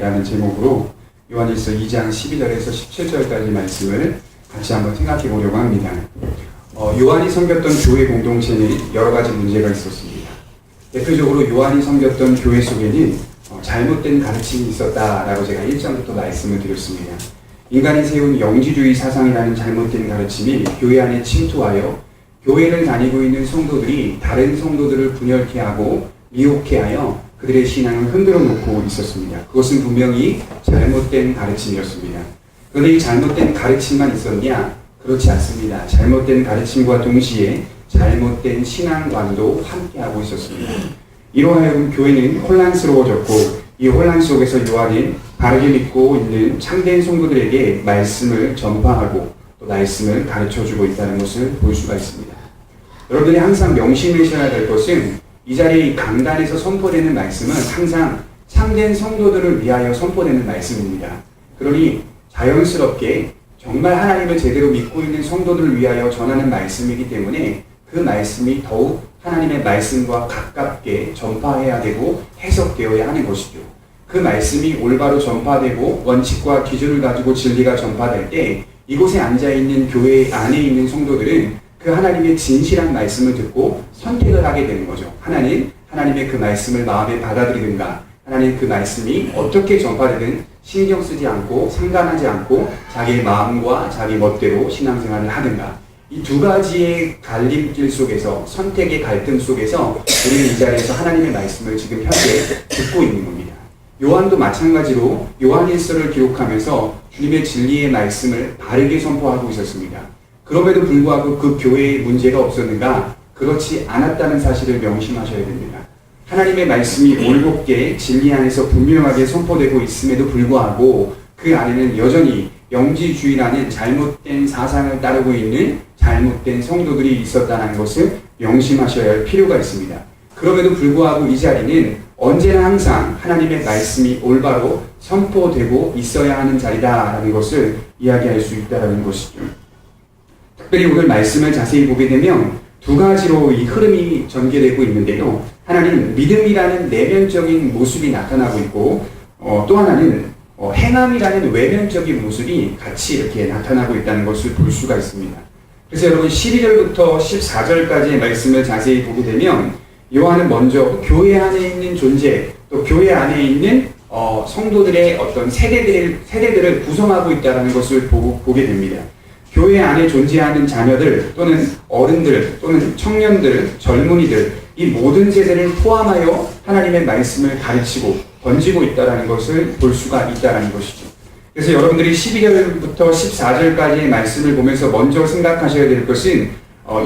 라는 제목으로 요한일서 2장 12절에서 17절까지 말씀을 같이 한번 생각해 보려고 합니다. 요한이 섬겼던 교회 공동체는 여러 가지 문제가 있었습니다. 대표적으로 요한이 섬겼던 교회 속에는 잘못된 가르침이 있었다라고 제가 1장부터 말씀을 드렸습니다. 인간이 세운 영지주의 사상이라는 잘못된 가르침이 교회 안에 침투하여 교회를 다니고 있는 성도들이 다른 성도들을 분열케 하고 미혹케 하여 그들의 신앙을 흔들어 놓고 있었습니다. 그것은 분명히 잘못된 가르침이었습니다. 그런데 이 잘못된 가르침만 있었냐? 그렇지 않습니다. 잘못된 가르침과 동시에 잘못된 신앙관도 함께하고 있었습니다. 이로 하여금 교회는 혼란스러워졌고 이 혼란 속에서 요한은 바르게 믿고 있는 참된 성도들에게 말씀을 전파하고 또 말씀을 가르쳐주고 있다는 것을 볼 수가 있습니다. 여러분들이 항상 명심하셔야 될 것은 이 자리에 이 강단에서 선포되는 말씀은 항상 참된 성도들을 위하여 선포되는 말씀입니다. 그러니 자연스럽게 정말 하나님을 제대로 믿고 있는 성도들을 위하여 전하는 말씀이기 때문에 그 말씀이 더욱 하나님의 말씀과 가깝게 전파해야 되고 해석되어야 하는 것이죠. 그 말씀이 올바로 전파되고 원칙과 기준을 가지고 진리가 전파될 때 이곳에 앉아있는 교회 안에 있는 성도들은 그 하나님의 진실한 말씀을 듣고 선택을 하게 되는 거죠. 하나님의 그 말씀을 마음에 받아들이든가 하나님 그 말씀이 어떻게 전파되든 신경 쓰지 않고 상관하지 않고 자기의 마음과 자기 멋대로 신앙생활을 하든가 이 두 가지의 갈림길 속에서 선택의 갈등 속에서 우리는 이 자리에서 하나님의 말씀을 지금 현재 듣고 있는 겁니다. 요한도 마찬가지로 요한일서를 기록하면서 주님의 진리의 말씀을 바르게 선포하고 있었습니다. 그럼에도 불구하고 그 교회에 문제가 없었는가? 그렇지 않았다는 사실을 명심하셔야 됩니다. 하나님의 말씀이 올곧게 진리 안에서 분명하게 선포되고 있음에도 불구하고 그 안에는 여전히 영지주의라는 잘못된 사상을 따르고 있는 잘못된 성도들이 있었다는 것을 명심하셔야 할 필요가 있습니다. 그럼에도 불구하고 이 자리는 언제나 항상 하나님의 말씀이 올바로 선포되고 있어야 하는 자리다라는 것을 이야기할 수 있다는 것이죠. 특별히 오늘 말씀을 자세히 보게 되면 두 가지로 이 흐름이 전개되고 있는데요. 하나는 믿음이라는 내면적인 모습이 나타나고 있고 또 하나는 행함이라는 외면적인 모습이 같이 이렇게 나타나고 있다는 것을 볼 수가 있습니다. 그래서 여러분 12절부터 14절까지의 말씀을 자세히 보게 되면 요한은 먼저 교회 안에 있는 존재 또 교회 안에 있는 성도들의 어떤 세대들을 구성하고 있다는 것을 보게 됩니다. 교회 안에 존재하는 자녀들 또는 어른들 또는 청년들, 젊은이들 이 모든 세대를 포함하여 하나님의 말씀을 가르치고 던지고 있다는 것을 볼 수가 있다는 것이죠. 그래서 여러분들이 12절부터 14절까지의 말씀을 보면서 먼저 생각하셔야 될 것은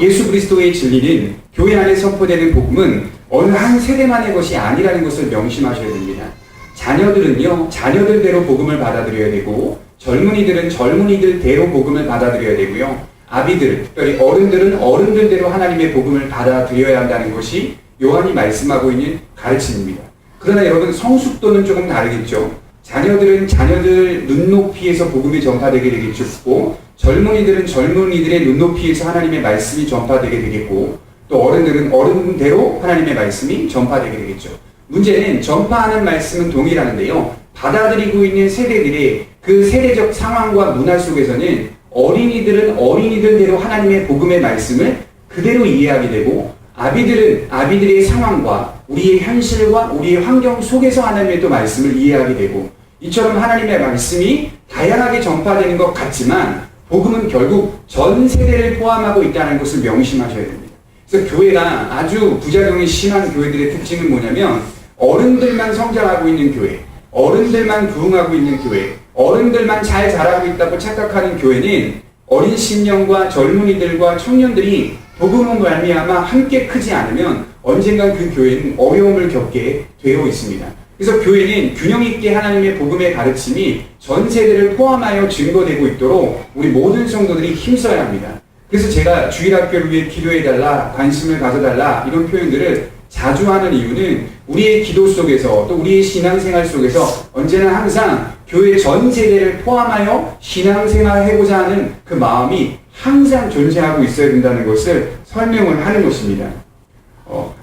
예수 그리스도의 진리는 교회 안에 선포되는 복음은 어느 한 세대만의 것이 아니라는 것을 명심하셔야 됩니다. 자녀들은요, 자녀들대로 복음을 받아들여야 되고 젊은이들은 젊은이들대로 복음을 받아들여야 되고요. 아비들, 특별히 어른들은 어른들대로 하나님의 복음을 받아들여야 한다는 것이 요한이 말씀하고 있는 가르침입니다. 그러나 여러분 성숙도는 조금 다르겠죠. 자녀들은 자녀들 눈높이에서 복음이 전파되게 되겠고 젊은이들은 젊은이들의 눈높이에서 하나님의 말씀이 전파되게 되겠고 또 어른들은 어른대로 하나님의 말씀이 전파되게 되겠죠. 문제는 전파하는 말씀은 동일하는데요. 받아들이고 있는 세대들의 그 세대적 상황과 문화 속에서는 어린이들은 어린이들대로 하나님의 복음의 말씀을 그대로 이해하게 되고 아비들은 아비들의 상황과 우리의 현실과 우리의 환경 속에서 하나님의 또 말씀을 이해하게 되고 이처럼 하나님의 말씀이 다양하게 전파되는 것 같지만 복음은 결국 전 세대를 포함하고 있다는 것을 명심하셔야 됩니다. 그래서 교회가 아주 부작용이 심한 교회들의 특징은 뭐냐면 어른들만 성장하고 있는 교회, 어른들만 부흥하고 있는 교회, 어른들만 잘 자라고 있다고 착각하는 교회는 어린 신령과 젊은이들과 청년들이 복음을 말미암아 함께 크지 않으면 언젠간 그 교회는 어려움을 겪게 되어 있습니다. 그래서 교회는 균형 있게 하나님의 복음의 가르침이 전 세대를 포함하여 증거되고 있도록 우리 모든 성도들이 힘써야 합니다. 그래서 제가 주일학교를 위해 기도해달라, 관심을 가져달라 이런 표현들을 자주 하는 이유는 우리의 기도 속에서 또 우리의 신앙생활 속에서 언제나 항상 교회 전 세대를 포함하여 신앙생활을 해보자 하는 그 마음이 항상 존재하고 있어야 된다는 것을 설명을 하는 것입니다.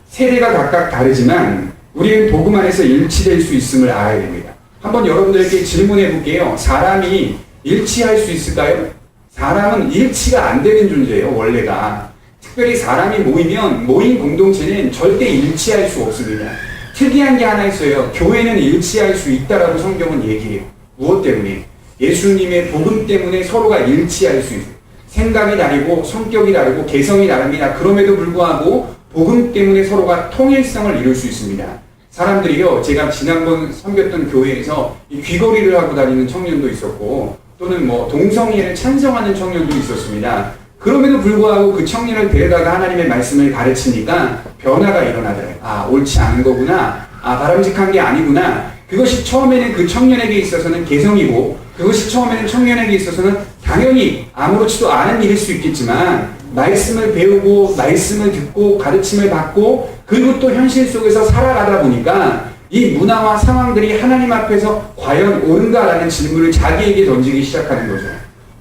세대가 각각 다르지만 우리는 복음 안에서 일치될 수 있음을 알아야 됩니다. 한번 여러분들에게 질문해 볼게요. 사람이 일치할 수 있을까요? 사람은 일치가 안 되는 존재예요, 원래가. 특별히 사람이 모이면 모인 공동체는 절대 일치할 수 없습니다. 특이한 게 하나 있어요. 교회는 일치할 수 있다라고 성경은 얘기해요. 무엇 때문에? 예수님의 복음 때문에 서로가 일치할 수 있어요. 생각이 다르고 성격이 다르고 개성이 다릅니다. 그럼에도 불구하고 복음 때문에 서로가 통일성을 이룰 수 있습니다. 사람들이요, 제가 지난번 섬겼던 교회에서 이 귀걸이를 하고 다니는 청년도 있었고, 또는 뭐 동성애를 찬성하는 청년도 있었습니다. 그럼에도 불구하고 그 청년을 데려다가 하나님의 말씀을 가르치니까 변화가 일어나더라고요. 아, 옳지 않은 거구나. 아, 바람직한 게 아니구나. 그것이 처음에는 그 청년에게 있어서는 개성이고, 그것이 처음에는 청년에게 있어서는 당연히 아무렇지도 않은 일일 수 있겠지만, 말씀을 배우고 말씀을 듣고 가르침을 받고 그리고 또 현실 속에서 살아가다 보니까 이 문화와 상황들이 하나님 앞에서 과연 옳은가라는 질문을 자기에게 던지기 시작하는 거죠.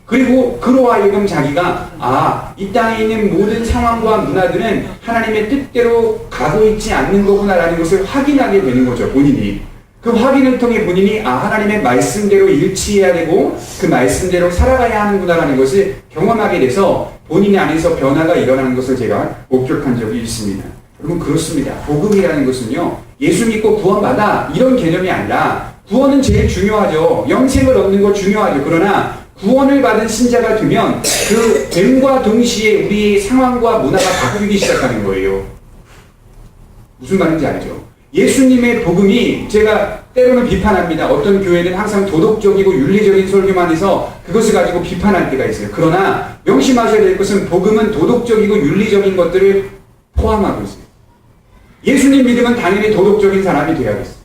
그리고 그로 하여금 자기가 이 땅에 있는 모든 상황과 문화들은 하나님의 뜻대로 가고 있지 않는 거구나라는 것을 확인하게 되는 거죠. 본인이. 그 확인을 통해 본인이 하나님의 말씀대로 일치해야 되고 그 말씀대로 살아가야 하는구나라는 것을 경험하게 돼서 본인 안에서 변화가 일어나는 것을 제가 목격한 적이 있습니다. 여러분, 그렇습니다. 복음이라는 것은요, 예수 믿고 구원받아 이런 개념이 아니라 구원은 제일 중요하죠. 영생을 얻는 거 중요하죠. 그러나 구원을 받은 신자가 되면 그 됨과 동시에 우리의 상황과 문화가 바뀌기 시작하는 거예요. 무슨 말인지 알죠? 예수님의 복음이, 제가 때로는 비판합니다. 어떤 교회는 항상 도덕적이고 윤리적인 설교만 해서 그것을 가지고 비판할 때가 있어요. 그러나 명심하셔야 될 것은 복음은 도덕적이고 윤리적인 것들을 포함하고 있어요. 예수님 믿으면 당연히 도덕적인 사람이 돼야겠어요.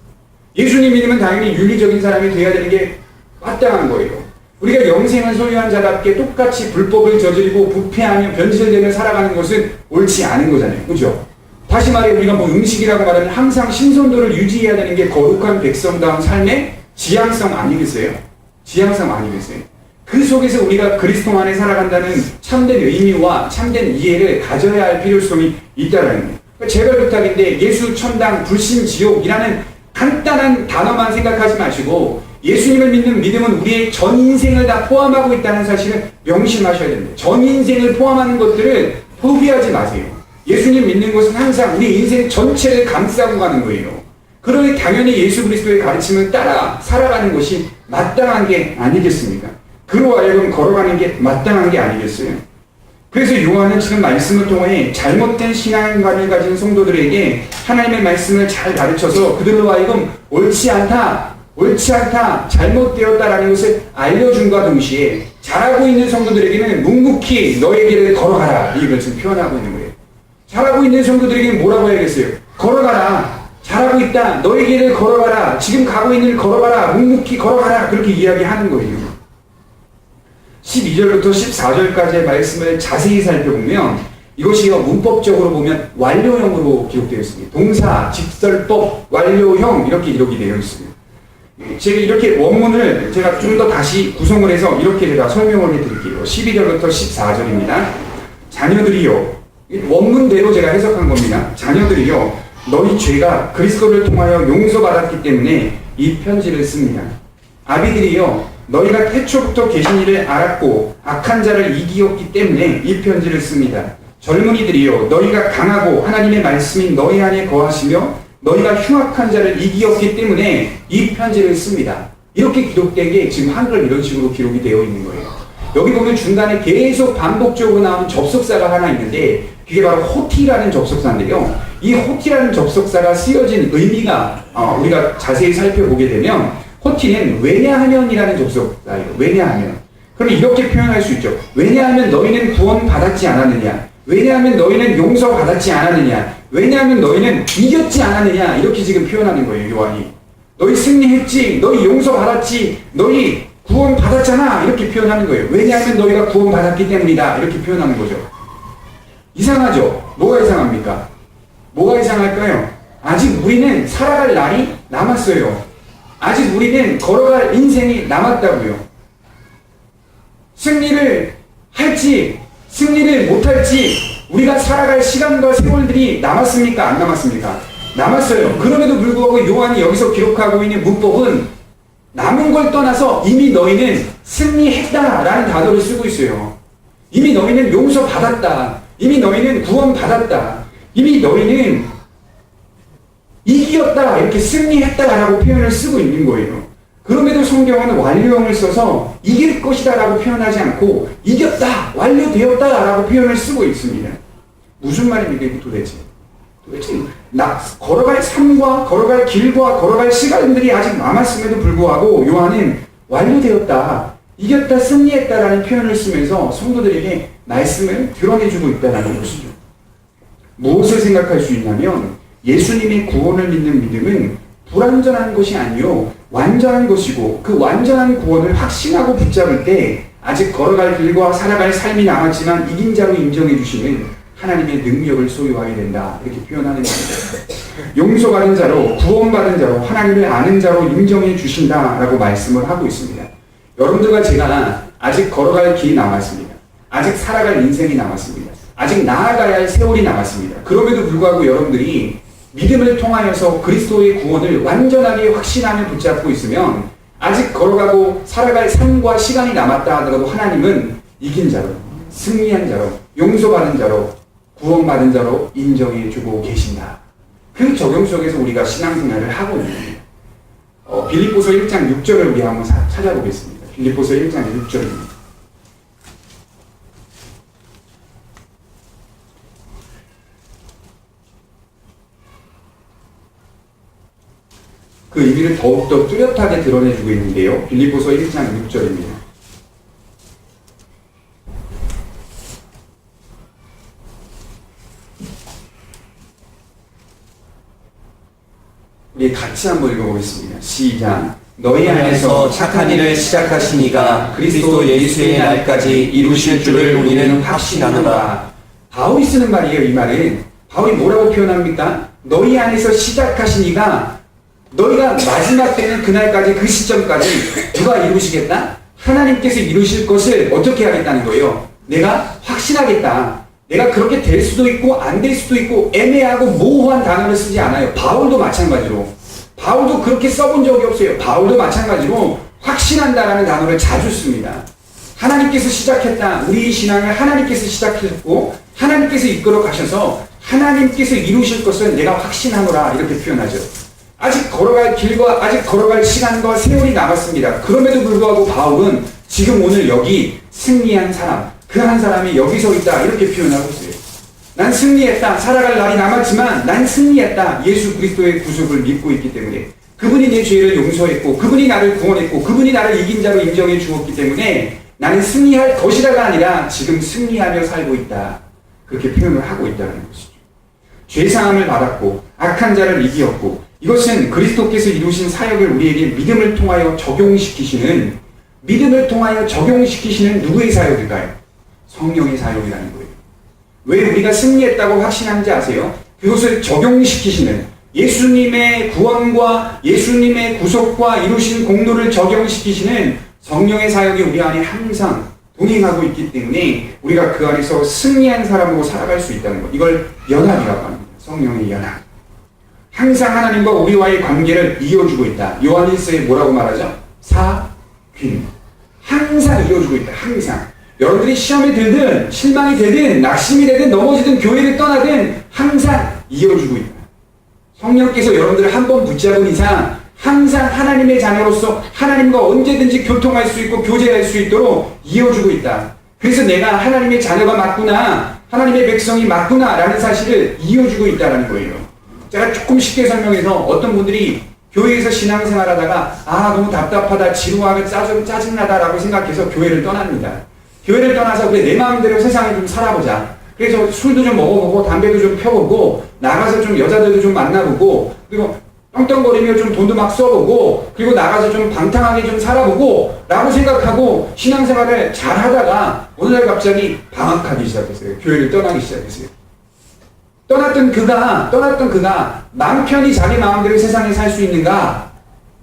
예수님 믿으면 당연히 윤리적인 사람이 돼야 되는 게 마땅한 거예요. 우리가 영생을 소유한 자답게 똑같이 불법을 저지르고 부패하며 변질되며 살아가는 것은 옳지 않은 거잖아요. 그죠? 다시 말해 우리가 뭐 음식이라고 말하면 항상 신선도를 유지해야 되는 게 거룩한 백성다운 삶의 지향성 아니겠어요? 지향성 아니겠어요? 그 속에서 우리가 그리스도 안에 살아간다는 참된 의미와 참된 이해를 가져야 할 필요성이 있다라는 거예요. 그러니까 제발 부탁인데 예수, 천당, 불신, 지옥이라는 간단한 단어만 생각하지 마시고 예수님을 믿는 믿음은 우리의 전 인생을 다 포함하고 있다는 사실을 명심하셔야 됩니다. 전 인생을 포함하는 것들을 포기하지 마세요. 예수님 믿는 것은 항상 우리 인생 전체를 감싸고 가는 거예요. 그러니 당연히 예수 그리스도의 가르침을 따라 살아가는 것이 마땅한 게 아니겠습니까? 그로 하여금 걸어가는 게 마땅한 게 아니겠어요? 그래서 요한은 지금 말씀을 통해 잘못된 신앙관을 가진 성도들에게 하나님의 말씀을 잘 가르쳐서 그들로 하여금 옳지 않다, 잘못되었다라는 것을 알려준과 동시에 잘하고 있는 성도들에게는 묵묵히 너의 길을 걸어가라, 이것을 표현하고 있는 거예요. 잘하고 있는 성도들에게는 뭐라고 해야겠어요? 걸어가라. 잘하고 있다. 너의 길을 걸어가라. 지금 가고 있는 길 걸어가라. 묵묵히 걸어가라. 그렇게 이야기하는 거예요. 12절부터 14절까지의 말씀을 자세히 살펴보면 이것이 문법적으로 보면 완료형으로 기록되어 있습니다. 동사, 직설법, 완료형 이렇게 기록이 되어 있습니다. 제가 이렇게 원문을 제가 좀 더 다시 구성을 해서 이렇게 제가 설명을 해드릴게요. 12절부터 14절입니다. 자녀들이요. 원문대로 제가 해석한 겁니다. 자녀들이요, 너희 죄가 그리스도를 통하여 용서받았기 때문에 이 편지를 씁니다. 아비들이요, 너희가 태초부터 계신 이를 알았고 악한 자를 이기었기 때문에 이 편지를 씁니다. 젊은이들이요, 너희가 강하고 하나님의 말씀이 너희 안에 거하시며 너희가 흉악한 자를 이기었기 때문에 이 편지를 씁니다. 이렇게 기록된 게 지금 한글 이런 식으로 기록이 되어 있는 거예요. 여기 보면 중간에 계속 반복적으로 나오는 접속사가 하나 있는데 그게 바로 호티라는 접속사인데요. 이 호티라는 접속사가 쓰여진 의미가 우리가 자세히 살펴보게 되면 호티는 왜냐하면이라는 접속사예요. 왜냐하면. 그럼 이렇게 표현할 수 있죠. 왜냐하면 너희는 구원받았지 않았느냐. 왜냐하면 너희는 용서받았지 않았느냐. 왜냐하면 너희는 이겼지 않았느냐. 이렇게 지금 표현하는 거예요. 요한이. 너희 승리했지. 너희 용서받았지. 너희 구원받았잖아. 이렇게 표현하는 거예요. 왜냐하면 너희가 구원받았기 때문이다. 이렇게 표현하는 거죠. 이상하죠? 뭐가 이상합니까? 뭐가 이상할까요? 아직 우리는 살아갈 날이 남았어요. 아직 우리는 걸어갈 인생이 남았다고요. 승리를 할지 승리를 못할지 우리가 살아갈 시간과 세월들이 남았습니까? 안 남았습니까? 남았어요. 그럼에도 불구하고 요한이 여기서 기록하고 있는 문법은 그런 걸 떠나서 이미 너희는 승리했다라는 단어를 쓰고 있어요. 이미 너희는 용서받았다. 이미 너희는 구원받았다. 이미 너희는 이겼다. 이렇게 승리했다라고 표현을 쓰고 있는 거예요. 그럼에도 성경은 완료형을 써서 이길 것이다 라고 표현하지 않고 이겼다, 완료되었다 라고 표현을 쓰고 있습니다. 무슨 말입니까 이게 도대체 걸어갈 삶과 걸어갈 길과 걸어갈 시간들이 아직 남았음에도 불구하고 요한은 완료되었다, 이겼다, 승리했다라는 표현을 쓰면서 성도들에게 말씀을 드러내주고 있다는 것이죠. 무엇을 생각할 수 있냐면 예수님의 구원을 믿는 믿음은 불완전한 것이 아니요 완전한 것이고, 그 완전한 구원을 확신하고 붙잡을 때 아직 걸어갈 길과 살아갈 삶이 남았지만 이긴 자로 인정해 주시는 하나님의 능력을 소유하게 된다, 이렇게 표현하는 겁니다. 용서받은 자로, 구원받은 자로, 하나님을 아는 자로 인정해 주신다라고 말씀을 하고 있습니다. 여러분들과 제가 아직 걸어갈 길이 남았습니다. 아직 살아갈 인생이 남았습니다. 아직 나아가야 할 세월이 남았습니다. 그럼에도 불구하고 여러분들이 믿음을 통하여서 그리스도의 구원을 완전하게 확신하며 붙잡고 있으면 아직 걸어가고 살아갈 삶과 시간이 남았다 하더라도 하나님은 이긴 자로, 승리한 자로, 용서받은 자로, 구원받은 자로 인정해주고 계신다. 그 적용 속에서 우리가 신앙생활을 하고 있는 거예요. 빌립보서 1장 6절을 우리 한번 찾아보겠습니다. 빌립보서 1장 6절입니다. 그 의미를 더욱더 뚜렷하게 드러내주고 있는데요. 빌립보서 1장 6절입니다. 우리 같이 한번 읽어보겠습니다. 시작. 너희 안에서 착한 일을 시작하신 이가 그리스도 예수의 날까지 이루실 줄을 우리는 확신하노라. 바울이 쓰는 말이에요. 이 말은 바울이 뭐라고 표현합니까? 너희 안에서 시작하신 이가, 너희가 마지막 때는 그날까지, 그 시점까지 누가 이루시겠다? 하나님께서 이루실 것을 어떻게 하겠다는 거예요? 내가 확신하겠다. 내가 그렇게 될 수도 있고 안 될 수도 있고 애매하고 모호한 단어를 쓰지 않아요. 바울도 마찬가지로. 바울도 그렇게 써본 적이 없어요. 바울도 마찬가지로 확신한다라는 단어를 자주 씁니다. 하나님께서 시작했다. 우리 신앙을 하나님께서 시작했고 하나님께서 이끌어 가셔서 하나님께서 이루실 것을 내가 확신하노라, 이렇게 표현하죠. 아직 걸어갈 길과 아직 걸어갈 시간과 세월이 남았습니다. 그럼에도 불구하고 바울은 지금 오늘 여기 승리한 사람, 그 한 사람이 여기 서 있다, 이렇게 표현하고 있어요. 난 승리했다. 살아갈 날이 남았지만 난 승리했다. 예수 그리스도의 구속을 믿고 있기 때문에, 그분이 내 죄를 용서했고 그분이 나를 구원했고 그분이 나를 이긴 자로 인정해 주었기 때문에 나는 승리할 것이다가 아니라 지금 승리하며 살고 있다, 그렇게 표현을 하고 있다는 것이죠. 죄사함을 받았고 악한 자를 이기었고, 이것은 그리스도께서 이루신 사역을 우리에게 믿음을 통하여 적용시키시는 누구의 사역일까요? 성령의 사역이라는 거예요. 왜 우리가 승리했다고 확신하는지 아세요? 그것을 적용시키시는, 예수님의 구원과 예수님의 구속과 이루신 공로를 적용시키시는 성령의 사역이 우리 안에 항상 동행하고 있기 때문에 우리가 그 안에서 승리한 사람으로 살아갈 수 있다는 것. 이걸 연합이라고 합니다. 성령의 연합. 항상 하나님과 우리와의 관계를 이어주고 있다. 요한일서에 뭐라고 말하죠? 사귐. 항상 이어주고 있다. 항상. 여러분들이 시험에 들든 실망이 되든 낙심이 되든 넘어지든 교회를 떠나든 항상 이어주고 있다. 성령께서 여러분들을 한번 붙잡은 이상 항상 하나님의 자녀로서 하나님과 언제든지 교통할 수 있고 교제할 수 있도록 이어주고 있다. 그래서 내가 하나님의 자녀가 맞구나, 하나님의 백성이 맞구나 라는 사실을 이어주고 있다는 거예요. 제가 조금 쉽게 설명해서, 어떤 분들이 교회에서 신앙생활 하다가 너무 답답하다, 지루하고 짜증나다라고 생각해서 교회를 떠납니다. 교회를 떠나서 그래 내 마음대로 세상을 좀 살아보자. 그래서 술도 좀 먹어보고 담배도 좀 펴보고 나가서 좀 여자들도 좀 만나보고, 그리고 떵떵거리며 좀 돈도 막 써보고, 그리고 나가서 좀 방탕하게 좀 살아보고 라고 생각하고 신앙생활을 잘 하다가 어느 날 갑자기 방학하기 시작했어요. 교회를 떠나기 시작했어요. 떠났던 그가 마음 편히 자기 마음대로 세상에 살 수 있는가?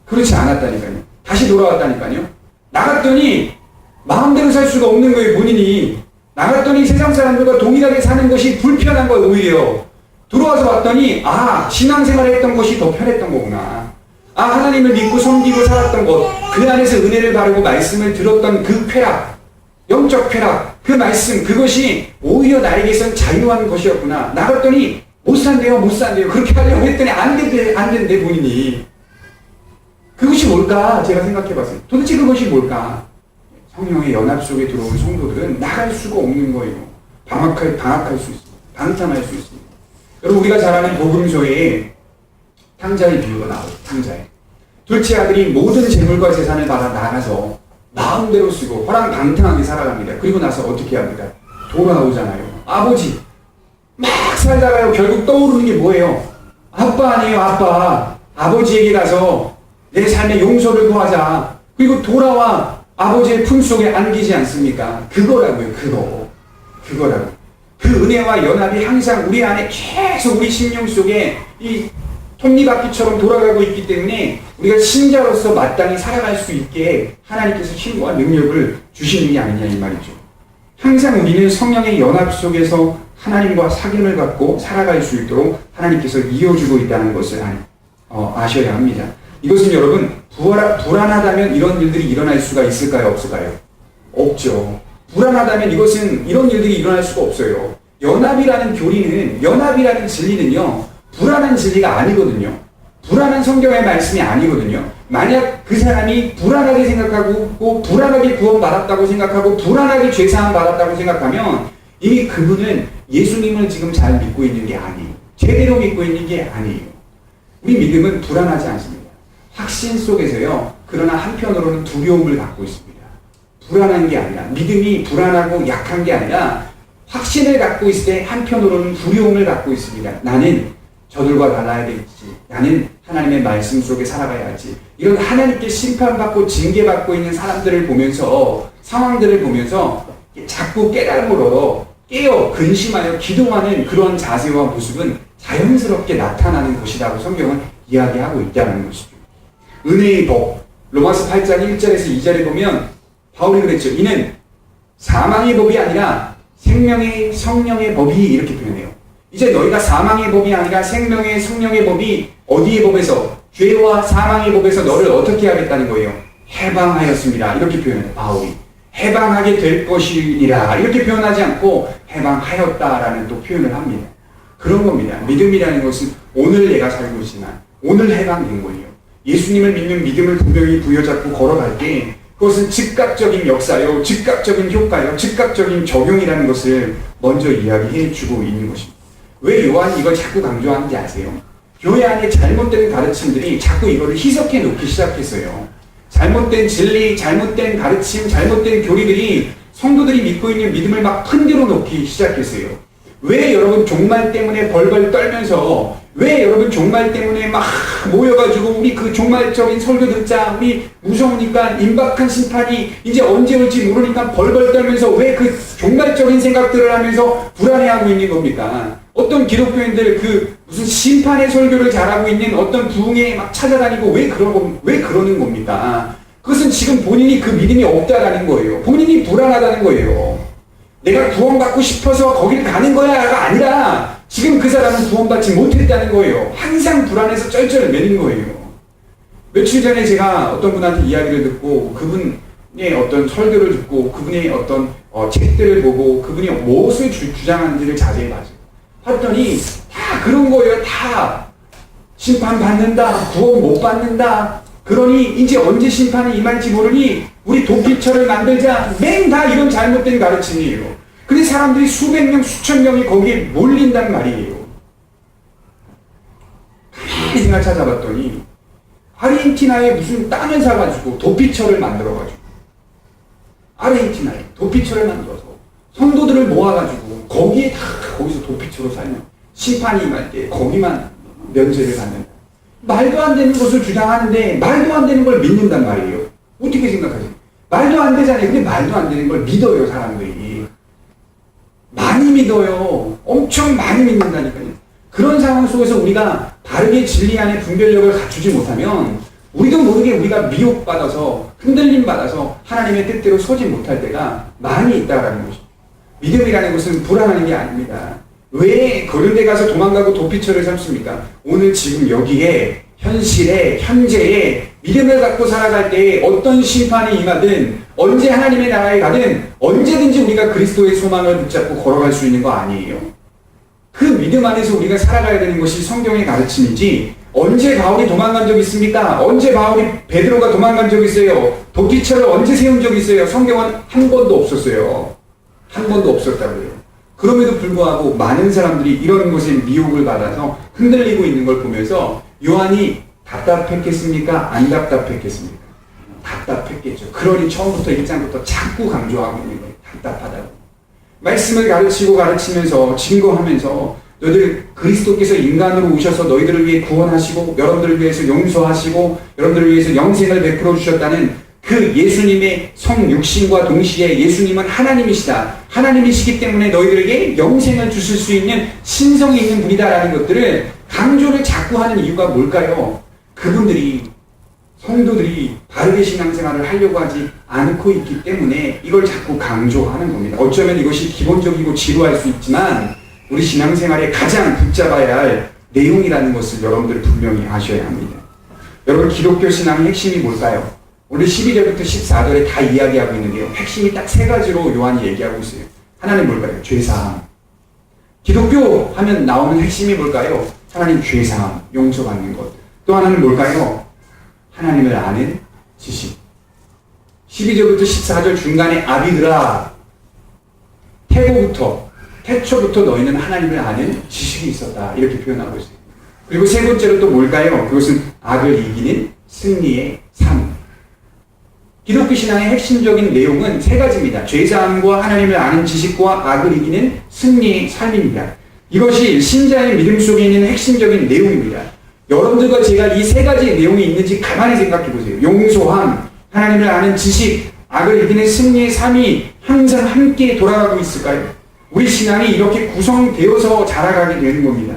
그렇지 않았다니까요. 다시 돌아왔다니까요. 나갔더니 마음대로 살 수가 없는 거예요. 본인이 나갔더니 세상 사람들과 동일하게 사는 것이 불편한 거예요. 오히려 들어와서 봤더니 신앙생활을 했던 것이 더 편했던 거구나. 하나님을 믿고 섬기고 살았던 것, 그 안에서 은혜를 바르고 말씀을 들었던 그 쾌락, 영적 쾌락, 그 말씀, 그것이 오히려 나에게선 자유한 것이었구나. 나갔더니 못 산대요, 못 산대요. 그렇게 하려고 했더니 안 된대, 본인이. 그것이 뭘까? 제가 생각해 봤어요. 도대체 그것이 뭘까? 성령의 연합 속에 들어온 성도들은 나갈 수가 없는 거예요. 방학할 수 있습니다. 방탕할 수 있습니다. 여러분, 우리가 잘 아는 복음서에 탕자의 비유가 나오죠. 탕자의. 둘째 아들이 모든 재물과 재산을 받아 나가서 마음대로 쓰고 호랑방탕하게 살아갑니다. 그리고 나서 어떻게 합니까? 돌아오잖아요. 아버지 막 살다가요, 결국 떠오르는 게 뭐예요? 아빠 아니에요, 아빠. 아버지에게 가서 내 삶의 용서를 구하자. 그리고 돌아와 아버지의 품속에 안기지 않습니까? 그거라고요. 그거라고. 그 은혜와 연합이 항상 우리 안에 계속 우리 심령 속에 이 톱니바퀴처럼 돌아가고 있기 때문에 우리가 신자로서 마땅히 살아갈 수 있게 하나님께서 힘과 능력을 주시는 게 아니냐 이 말이죠. 항상 우리는 성령의 연합 속에서 하나님과 사귐을 갖고 살아갈 수 있도록 하나님께서 이어주고 있다는 것을 아셔야 합니다. 이것은 여러분, 불안하다면 이런 일들이 일어날 수가 있을까요? 없을까요? 없죠. 불안하다면 이런 일들이 일어날 수가 없어요. 연합이라는 교리는, 연합이라는 진리는요, 불안한 진리가 아니거든요. 불안한 성경의 말씀이 아니거든요. 만약 그 사람이 불안하게 생각하고, 불안하게 구원받았다고 생각하고, 불안하게 죄사함 받았다고 생각하면 이미 그분은 예수님을 지금 잘 믿고 있는 게 아니에요. 제대로 믿고 있는 게 아니에요. 우리 믿음은 불안하지 않습니다. 확신 속에서요, 그러나 한편으로는 두려움을 갖고 있습니다. 불안한 게 아니라, 믿음이 불안하고 약한 게 아니라 확신을 갖고 있을 때 한편으로는 두려움을 갖고 있습니다. 나는 저들과 달라야 되겠지. 나는 하나님의 말씀 속에 살아가야 하지. 이런 하나님께 심판받고 징계받고 있는 사람들을 보면서, 상황들을 보면서 자꾸 깨달음으로 깨어 근심하여 기도하는 그런 자세와 모습은 자연스럽게 나타나는 것이라고 성경은 이야기하고 있다는 것이죠. 은혜의 법, 로마서 8장 1절에서 2절에 보면 바울이 그랬죠. 이는 사망의 법이 아니라 생명의 성령의 법이, 이렇게 표현해요. 이제 너희가 사망의 법이 아니라 생명의 성령의 법이, 어디의 법에서? 죄와 사망의 법에서 너를 어떻게 하겠다는 거예요? 해방하였습니다. 이렇게 표현해요. 바울이. 해방하게 될 것이니라. 이렇게 표현하지 않고 해방하였다라는 또 표현을 합니다. 그런 겁니다. 믿음이라는 것은 오늘 내가 살고 있지만 오늘 해방된 거예요. 예수님을 믿는 믿음을 분명히 부여잡고 걸어갈 때 그것은 즉각적인 역사요, 즉각적인 효과요, 즉각적인 적용이라는 것을 먼저 이야기해 주고 있는 것입니다. 왜 요한이 이걸 자꾸 강조하는지 아세요? 교회 안에 잘못된 가르침들이 자꾸 이거를 희석해 놓기 시작했어요. 잘못된 진리, 잘못된 가르침, 잘못된 교리들이 성도들이 믿고 있는 믿음을 막 흔들어 놓기 시작했어요. 왜 여러분 종말 때문에 벌벌 떨면서, 왜 여러분 종말 때문에 막 모여가지고 우리 그 종말적인 설교 듣자, 우리 무서우니까 임박한 심판이 이제 언제 올지 모르니까 벌벌 떨면서 왜 그 종말적인 생각들을 하면서 불안해하고 있는 겁니까? 어떤 기독교인들 그 무슨 심판의 설교를 잘하고 있는 어떤 부흥에 막 찾아다니고 왜 그러는 겁니까? 그것은 지금 본인이 그 믿음이 없다라는 거예요. 본인이 불안하다는 거예요. 내가 구원받고 싶어서 거길 가는 거야가 아니라 지금 그 사람은 구원받지 못했다는 거예요. 항상 불안해서 쩔쩔매는 거예요. 며칠 전에 제가 어떤 분한테 이야기를 듣고 그분의 어떤 설교를 듣고 그분의 어떤 책들을 보고 그분이 무엇을 주장하는지를 자세히 봤더니 다 그런 거예요. 다 심판받는다, 구원 못 받는다, 그러니 이제 언제 심판이 임할지 모르니 우리 도피처를 만들자, 맨 다 이런 잘못된 가르침이에요. 근데 사람들이 수백 명, 수천 명이 거기에 몰린단 말이에요. 가만히 생각 찾아봤더니 아르헨티나에 무슨 땅을 사가지고 도피처를 만들어가지고, 아르헨티나에 도피처를 만들어서 성도들을 모아가지고 거기서 도피처로 살면 심판이 임할 때 거기만 면제를 받는다. 말도 안 되는 것을 주장하는데 말도 안 되는 걸 믿는단 말이에요. 어떻게 생각하세요? 말도 안 되잖아요. 근데 말도 안 되는 걸 믿어요, 사람들이. 많이 믿어요. 엄청 많이 믿는다니까요. 그런 상황 속에서 우리가 바르게 진리 안에 분별력을 갖추지 못하면 우리도 모르게 우리가 미혹받아서 흔들림 받아서 하나님의 뜻대로 서지 못할 때가 많이 있다라는 것입니다. 믿음이라는 것은 불안한 게 아닙니다. 왜 그런 데 가서 도망가고 도피처를 삼습니까? 오늘 지금 여기에 현실에 현재에 믿음을 갖고 살아갈 때 어떤 심판이 임하든 언제 하나님의 나라에 가든 언제든지 우리가 그리스도의 소망을 붙잡고 걸어갈 수 있는 거 아니에요? 그 믿음 안에서 우리가 살아가야 되는 것이 성경의 가르침이지 언제 바울이 도망간 적 있습니까? 언제 바울이 베드로가 도망간 적 있어요? 도피처를 언제 세운 적 있어요? 성경은 한 번도 없었어요. 한 번도 없었다고요. 그럼에도 불구하고 많은 사람들이 이런 것에 미혹을 받아서 흔들리고 있는 걸 보면서 요한이 답답했겠습니까? 안 답답했겠습니까? 답답했겠죠. 그러니 처음부터 1장부터 자꾸 강조하고 있는 거예요. 답답하다고. 말씀을 가르치면서 증거하면서 너희들 그리스도께서 인간으로 오셔서 너희들을 위해 구원하시고 여러분들을 위해서 용서하시고 여러분들을 위해서 영생을 베풀어 주셨다는 그 예수님의 성육신과 동시에 예수님은 하나님이시다. 하나님이시기 때문에 너희들에게 영생을 주실 수 있는 신성이 있는 분이다라는 것들을 강조를 자꾸 하는 이유가 뭘까요? 그분들이 성도들이 바르게 신앙생활을 하려고 하지 않고 있기 때문에 이걸 자꾸 강조하는 겁니다. 어쩌면 이것이 기본적이고 지루할 수 있지만 우리 신앙생활에 가장 붙잡아야 할 내용이라는 것을 여러분들 분명히 아셔야 합니다. 여러분 기독교 신앙의 핵심이 뭘까요? 오늘 12절부터 14절에 다 이야기하고 있는데요. 핵심이 딱 세 가지로 요한이 얘기하고 있어요. 하나는 뭘까요? 죄사함. 기독교 하면 나오는 핵심이 뭘까요? 하나님 죄사함, 용서받는 것. 또 하나는 뭘까요? 하나님을 아는 지식. 12절부터 14절 중간에 아비들아, 태초부터 너희는 하나님을 아는 지식이 있었다. 이렇게 표현하고 있어요. 그리고 세 번째로 또 뭘까요? 그것은 악을 이기는 승리의 삶. 기독교 신앙의 핵심적인 내용은 세 가지입니다. 죄사함과 하나님을 아는 지식과 악을 이기는 승리의 삶입니다. 이것이 신자의 믿음 속에 있는 핵심적인 내용입니다. 여러분들과 제가 이 세 가지 내용이 있는지 가만히 생각해 보세요. 용서함, 하나님을 아는 지식, 악을 이기는 승리의 삶이 항상 함께 돌아가고 있을까요? 우리 신앙이 이렇게 구성되어서 자라가게 되는 겁니다.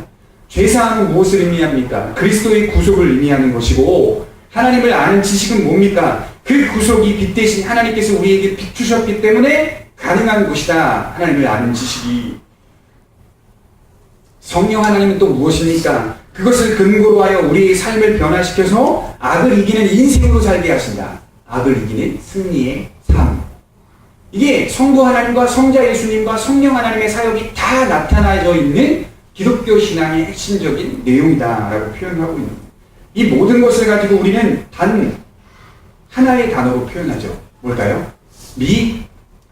죄사함은 무엇을 의미합니까? 그리스도의 구속을 의미하는 것이고 하나님을 아는 지식은 뭡니까? 그 구속이 빛 대신 하나님께서 우리에게 비추셨기 때문에 가능한 것이다. 하나님을 아는 지식이. 성령 하나님은 또 무엇입니까? 그것을 근거로 하여 우리의 삶을 변화시켜서 악을 이기는 인생으로 살게 하신다. 악을 이기는 승리의 삶. 이게 성부 하나님과 성자 예수님과 성령 하나님의 사역이 다 나타나져 있는 기독교 신앙의 핵심적인 내용이다라고 표현하고 있는 거예요. 이 모든 것을 가지고 우리는 단 하나의 단어로 표현하죠. 뭘까요? 믿음.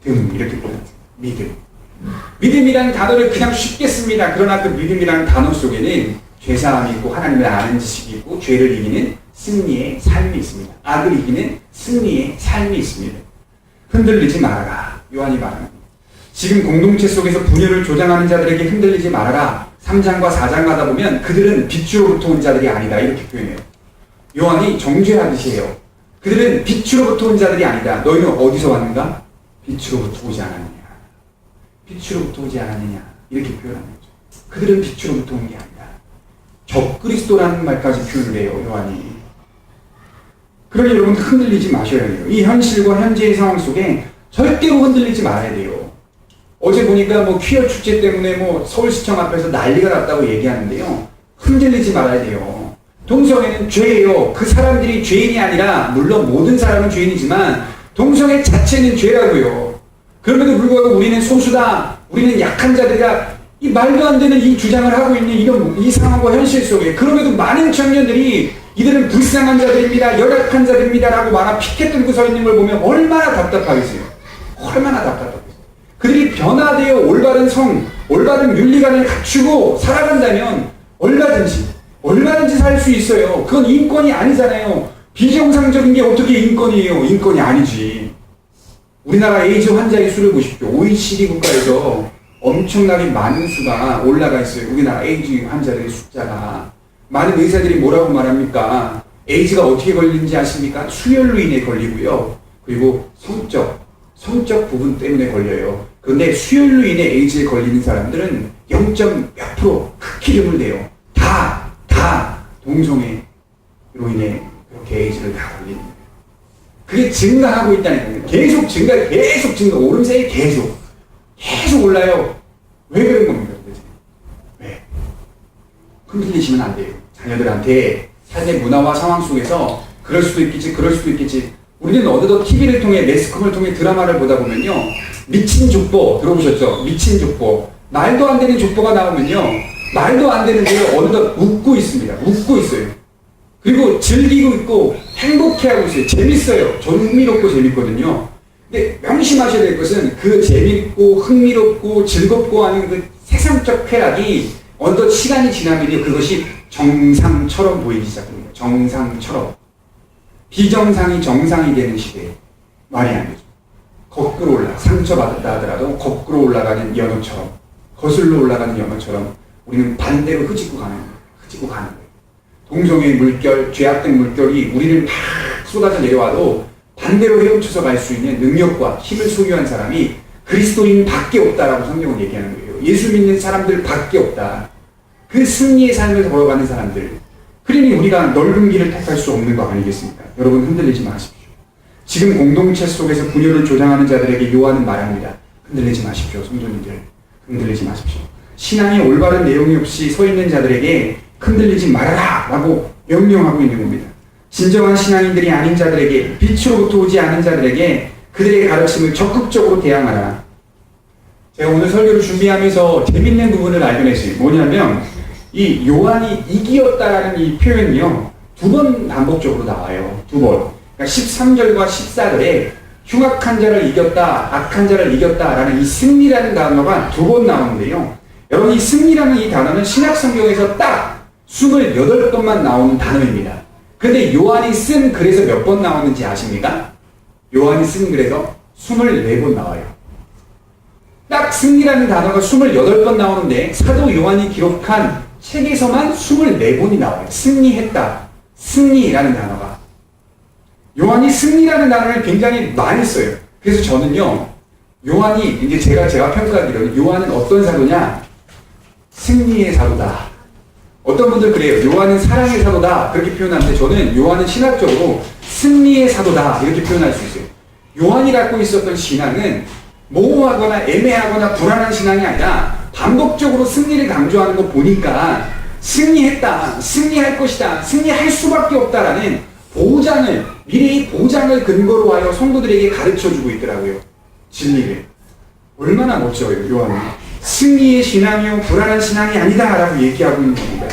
이렇게 표현하죠. 믿음. 믿음이라는 단어를 그냥 쉽게 씁니다. 그러나 그 믿음이라는 단어 속에는 죄사함이 있고 하나님을 아는 지식이 있고 죄를 이기는 승리의 삶이 있습니다. 악을 이기는 승리의 삶이 있습니다. 흔들리지 말아라. 요한이 말합니다. 지금 공동체 속에서 분열을 조장하는 자들에게 흔들리지 말아라. 3장과 4장 가다 보면 그들은 빛으로부터 온 자들이 아니다. 이렇게 표현해요. 요한이 정죄하듯이 해요. 그들은 빛으로부터 온 자들이 아니다. 너희는 어디서 왔는가? 빛으로부터 오지 않았느냐. 빛으로부터 오지 않았느냐. 이렇게 표현하는 거죠. 그들은 빛으로부터 온 게 아니다. 적그리스도라는 말까지 표현을 해요. 요한이. 그러니 여러분 흔들리지 마셔야 돼요. 이 현실과 현재의 상황 속에 절대로 흔들리지 말아야 돼요. 어제 보니까 퀴어 축제 때문에 서울시청 앞에서 난리가 났다고 얘기하는데요. 흔들리지 말아야 돼요. 동성애는 죄예요. 그 사람들이 죄인이 아니라 물론 모든 사람은 죄인이지만 동성애 자체는 죄라고요. 그럼에도 불구하고 우리는 소수다. 우리는 약한 자들이다. 이 말도 안 되는 이 주장을 하고 있는 이 상황과 현실 속에 그럼에도 많은 청년들이 이들은 불쌍한 자들입니다. 열악한 자들입니다. 라고 말하 피켓 들고 서 있는 걸 보면 얼마나 답답하겠어요. 얼마나 답답하겠어요. 그들이 변화되어 올바른 성, 올바른 윤리관을 갖추고 살아간다면 얼마든지 살 수 있어요. 그건 인권이 아니잖아요. 비정상적인 게 어떻게 인권이에요? 인권이 아니지. 우리나라 에이즈 환자의 수를 보십시오. OECD 국가에서 엄청나게 많은 수가 올라가 있어요. 우리나라 에이즈 환자들의 숫자가. 많은 의사들이 뭐라고 말합니까? 에이즈가 어떻게 걸리는지 아십니까? 수혈로 인해 걸리고요. 그리고 성적 부분 때문에 걸려요. 그런데 수혈로 인해 에이즈에 걸리는 사람들은 0.몇% 극히 드물대요. 다 동성애로 인해 그렇게 에이즈를 다 걸리는 거예요. 그게 증가하고 있다는 겁니다. 계속 증가, 오름세에 계속 올라요. 왜 그런 겁니까? 도대체? 흔들리시면 안 돼요. 자녀들한테 삶의 문화와 상황 속에서 그럴 수도 있겠지, 그럴 수도 있겠지. 우리는 어느덧 TV를 통해, 매스컴을 통해 드라마를 보다 보면요. 미친 족보, 들어보셨죠? 미친 족보. 말도 안 되는 족보가 나오면요. 말도 안 되는데 어느덧 웃고 있습니다. 웃고 있어요. 그리고 즐기고 있고 행복해하고 있어요. 재밌어요. 저는 흥미롭고 재밌거든요. 근데 명심하셔야 될 것은 그 재밌고 흥미롭고 즐겁고 하는 그 세상적 쾌락이 어느덧 시간이 지나면요. 그것이 정상처럼 보이기 시작합니다. 정상처럼. 비정상이 정상이 되는 시대에 말이 안 되죠. 거꾸로 상처받았다 하더라도 거꾸로 올라가는 연어처럼, 거슬러 올라가는 연어처럼 우리는 반대로 흐지고 가는 거예요. 흐지고 가는 거예요. 동성애의 물결, 죄악된 물결이 우리를 막 쏟아져 내려와도 반대로 헤엄쳐서 갈 수 있는 능력과 힘을 소유한 사람이 그리스도인 밖에 없다라고 성경은 얘기하는 거예요. 예수 믿는 사람들 밖에 없다. 그 승리의 삶을 걸어가는 사람들. 그러니 우리가 넓은 길을 택할 수 없는 거 아니겠습니까? 여러분 흔들리지 마십시오. 지금 공동체 속에서 분열을 조장하는 자들에게 요한은 말합니다. 흔들리지 마십시오. 성도님들. 흔들리지 마십시오. 신앙이 올바른 내용이 없이 서 있는 자들에게 흔들리지 말아라 라고 명령하고 있는 겁니다. 진정한 신앙인들이 아닌 자들에게, 빛으로부터 오지 않은 자들에게 그들의 가르침을 적극적으로 대항하라. 제가 오늘 설교를 준비하면서 재밌는 부분을 알려냈어요. 뭐냐면 이 요한이 이기었다라는 이 표현이요. 2번 반복적으로 나와요. 2번. 그러니까 13절과 14절에 흉악한 자를 이겼다, 악한 자를 이겼다라는 이 승리라는 단어가 2번 나오는데요. 여러분 이 승리라는 이 단어는 신약 성경에서 딱 28번만 나오는 단어입니다. 그런데 요한이 쓴 글에서 몇 번 나오는지 아십니까? 요한이 쓴 글에서 24번 나와요. 딱 승리라는 단어가 28번 나오는데 사도 요한이 기록한 책에서만 24번이 나와요. 승리했다. 승리라는 단어가. 요한이 승리라는 단어를 굉장히 많이 써요. 그래서 저는요, 요한이, 이제 제가 평가하기로는 요한은 어떤 사도냐? 승리의 사도다. 어떤 분들 그래요. 요한은 사랑의 사도다. 그렇게 표현하는데 저는 요한은 신학적으로 승리의 사도다. 이렇게 표현할 수 있어요. 요한이 갖고 있었던 신앙은 모호하거나 애매하거나 불안한 신앙이 아니라 반복적으로 승리를 강조하는 거 보니까 승리했다. 승리할 것이다. 승리할 수밖에 없다라는 보장을, 미래의 보장을 근거로 하여 성도들에게 가르쳐주고 있더라고요. 진리를. 얼마나 멋져요, 요한은. 승리의 신앙이요, 불안한 신앙이 아니다라고 얘기하고 있는 겁니다.